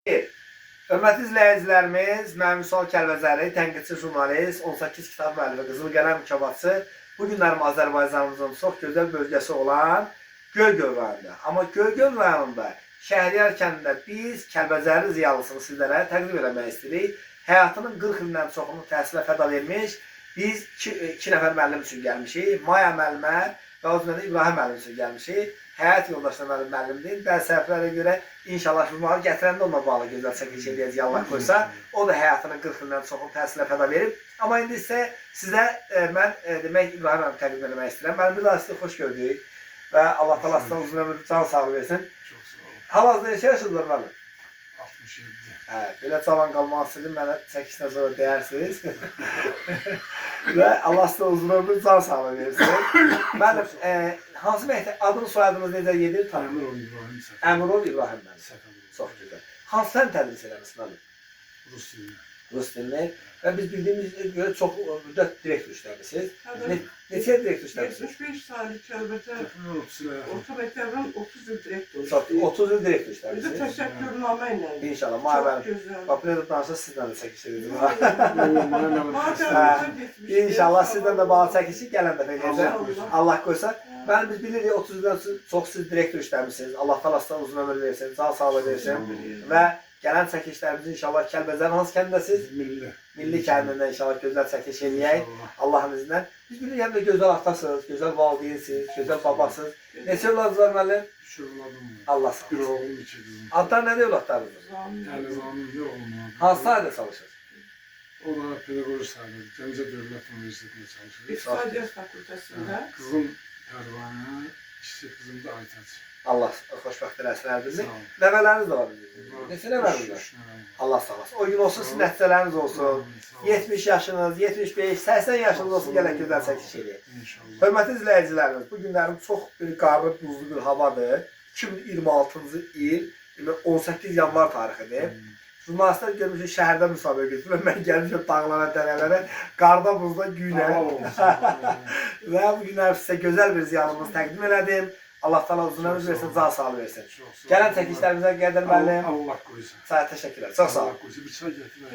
Hörmətli izləyicilərimiz, mən Vüsal Kəlbəzəri, tənqidçi jurnalist, 18 kitab müəllifi, Qızıl Qələm mükafatçısı. Bu günlərim Azərbaycanımızın çox gözəl bölgəsi olan Göygöl rayonunda. Amma Göygöl rayonunda Şəhriyar kəndində biz Kəlbəzəri ziyalısını sizlərə təqdim etmək istəyirik. Həyatının 40 ildən çoxunu təhsilə fəda vermiş. Biz iki nəfər müəllim üçün gəlmişik. Maya müəllimə və o cümlədə İbrahim müəllim üçün gəlmişik. Həyat yoldaşları mənim müəllimdir. Bəzi səhvlərə görə inşallah jurnalı gətirəndə onunla bağlı gözəl çəkiliş edəcək Allah qoysa. O da həyatının 40 ildən çoxunu təhsilə fəda verib. Amma indi isə sizə mən demək İbrahim müəllim təqdim etmək istəyirəm. Mən bir daha sizi xoş gördük və Allah təala sizə uzun ömür, can sağlığı versin. Çox sağ olun. Hal-hazırda neçə yaşınızdır müəllim? 67. Belə cavan qalmaq istədim, mənə çəkişdən sonra deyərsiniz. Və Allah sizə uzun ömür, can sağlığı versin. Müəllim, hansı məktəb, adını soyadınız necə gedir? Əmirov İbrahim Səfər. Əmirov İbrahim müəllim. Səfər. Çox gözəl. Hansı fən tədris eləmişsiniz müəllim? Rus dilini. Rus dilini. Və biz bildiyimiz görə çox müddət direktor işləmişsiniz. Neçə direktor işləmişsiniz? 75 saylı Kəlbəcər Təxminən 30 ilə yaxın. orta məktəbdən 30 il direktor. Çox, 30 il direktor Bir də işləmişsiniz. təşəkkürnamə ilə. İnşallah. Maya Çox mənim. gözəl. Bax, bir də danışsa sizdən də çəkiş edirdim. Macəradan getmişdi. İnşallah sizdən də bağlı çəkişi gələn dəfə edəcəm. Allah. Allah qoysa. Mən biz bilirik 30 ildən çox siz direktor işləmişsiniz. Allah təala sizə uzun ömür versin, can sağlığı versin. Və gələn çəkilişlərimiz inşallah Kəlbəzərin hansı kəndindəsiz? Milli. Milli kəndində inşallah gözəl çəkiliş eləyək. Allahın izindən. Biz bilirik həm də gözəl atasınız, gözəl valideynsiniz, gözəl babasınız. Neçə övladınız var müəllim? 3 övladım var. Allah sağ Bir olsun. oğlum, 2 qızım. Adlar nədir övladlarınız? Əli Zanım bir oğlum var. Hansı sahədə çalışır? O da pedaqoji sahədə. Gəncə Dövlət Universitetində çalışır. İqtisadiyyat fakültəsində. Qızım Pərvanə, kiçik qızım da Aytaç. Allah xoşbəxt eləsin hər birini. Sağ olun. Nəvələriniz də var bizim. Neçə nəvələriniz var? 3 nəvəm var. Allah sağ olsun. O gün olsun sizin nəticələriniz olsun. 70 yaşınız, 75, 80 yaşınız olsun gələn gözəl çəkiş eləyək. İnşallah. Hörmətli izləyicilərimiz, bu günlərim çox bir qarlı, buzlu bir havadır. 2026-cı il, 18 yanvar tarixidir. Jurnalistlər görmüşük şəhərdə müsabiqə götürür. Mən gəlmişəm dağlara, dərələrə, qarda, buzda, günə. Və bu günlər sizə gözəl bir ziyanımız təqdim elədim. Allah təala uzun ömür versin, can sağlığı versin. Gələn çəkilişlərimizə qədər müəllim. Allah qoysun. Sənə təşəkkürlər. Çox sağ ol. Allah qoysun. Bir çay gətirək.